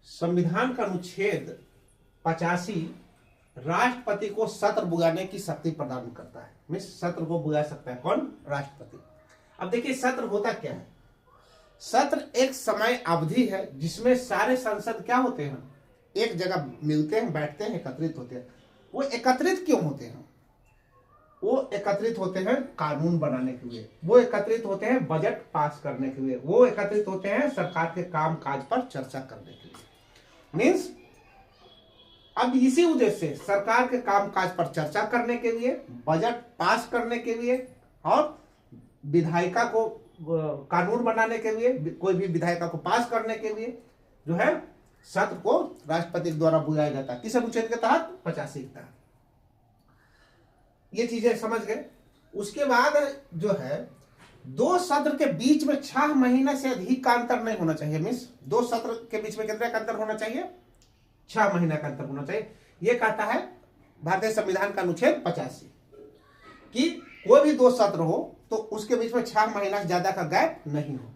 संविधान का अनुच्छेद 85 राष्ट्रपति को सत्र बुलाने की शक्ति प्रदान करता है। मीन्स सत्र को बुला सकता है कौन? राष्ट्रपति। अब देखिए सत्र होता क्या है। सत्र एक समय अवधि है जिसमें सारे सांसद क्या होते हैं, एक जगह मिलते हैं, बैठते हैं, एकत्रित होते हैं। वो एकत्रित क्यों होते हैं? वो एकत्रित होते हैं कानून बनाने के लिए, वो एकत्रित होते हैं बजट पास करने के लिए, वो एकत्रित होते हैं सरकार के काम काज पर चर्चा करने के लिए। मीन्स अब इसी उद्देश्य से सरकार के काम काज पर चर्चा करने के लिए, बजट पास करने के लिए और विधायिका को कानून बनाने के लिए, कोई भी विधायिका को पास करने के लिए जो है सत्र को राष्ट्रपति द्वारा बुलाया जाता है। किस अनुच्छेद के तहत? 85 के तहत। ये चीजें समझ गए। उसके बाद जो है दो सत्र के बीच में 6 महीने से अधिक का अंतर नहीं होना चाहिए। मीन्स दो सत्र के बीच में कितने का अंतर होना चाहिए? 6 महीने का अंतर होना चाहिए। ये कहता है भारतीय संविधान का अनुच्छेद 85 कि कोई भी दो सत्र हो तो उसके बीच में 6 महीना से ज्यादा का गैप नहीं हो।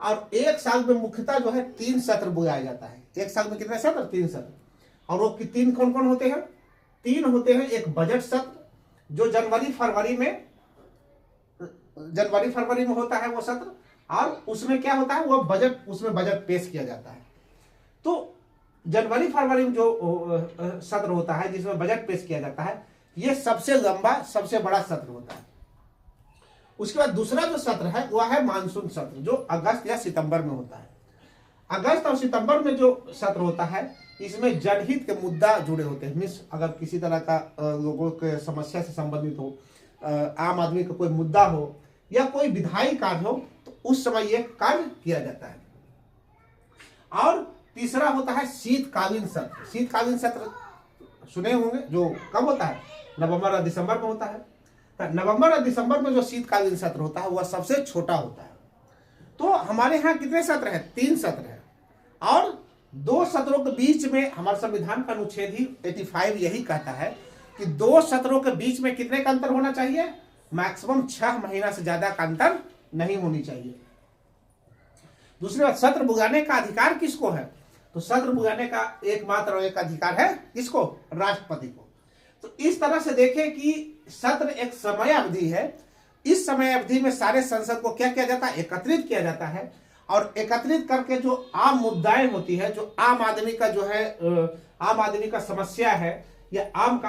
और एक साल में मुख्यतः जो है 3 सत्र बुलाया जाता है। एक साल में कितने सत्र? 3 सत्र। और वो 3 कौन कौन होते हैं? 3 होते हैं। एक बजट सत्र जो जनवरी फरवरी में होता है वो सत्र, और उसमें क्या होता है, वो बजट, उसमें बजट पेश किया जाता है। तो जनवरी फरवरी में जो सत्र होता है जिसमें बजट पेश किया जाता है, ये सबसे लंबा, सबसे बड़ा सत्र होता है। उसके बाद दूसरा जो सत्र है वह है मानसून सत्र, जो अगस्त या सितंबर में होता है। अगस्त और सितंबर में जो सत्र होता है इसमें जनहित के मुद्दा जुड़े होते हैं। मीन्स अगर किसी तरह का लोगों के समस्या से संबंधित हो, आम आदमी का कोई मुद्दा हो या कोई विधायी कार्य हो, तो उस समय ये कार्य किया जाता है। और तीसरा होता है शीतकालीन सत्र। शीतकालीन सत्र सुने होंगे, जो कब होता है? नवंबर और दिसंबर में होता है। तो नवंबर और दिसंबर में जो शीतकालीन सत्र होता है वह सबसे छोटा होता है। तो हमारे यहाँ कितने सत्र हैं? 3 सत्र हैं। और 2 सत्रों के बीच में हमारे संविधान का अनुच्छेद ही 85 यही कहता है कि 2 सत्रों के बीच में कितने का अंतर होना चाहिए? मैक्सिमम 6 महीना से ज्यादा का अंतर नहीं होनी चाहिए। दूसरी बात, सत्र बुलाने का अधिकार किसको है? तो सत्र बुलाने का एकमात्र और एक अधिकार है किसको? राष्ट्रपति को। तो इस तरह से देखें कि सत्र एक समय अवधि है। इस समय अवधि में सारे संसद को क्या किया जाता है? एकत्रित किया जाता है। और एकत्रित करके जो आम मुद्दाएं होती है, जो आम आदमी का जो है आम आदमी का समस्या है, या आम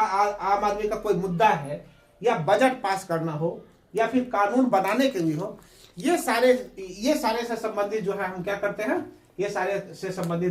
आदमी का कोई मुद्दा है, या बजट पास करना हो, या फिर कानून बनाने के लिए हो, ये सारे से संबंधित जो है हम क्या करते हैं, ये सारे से संबंधित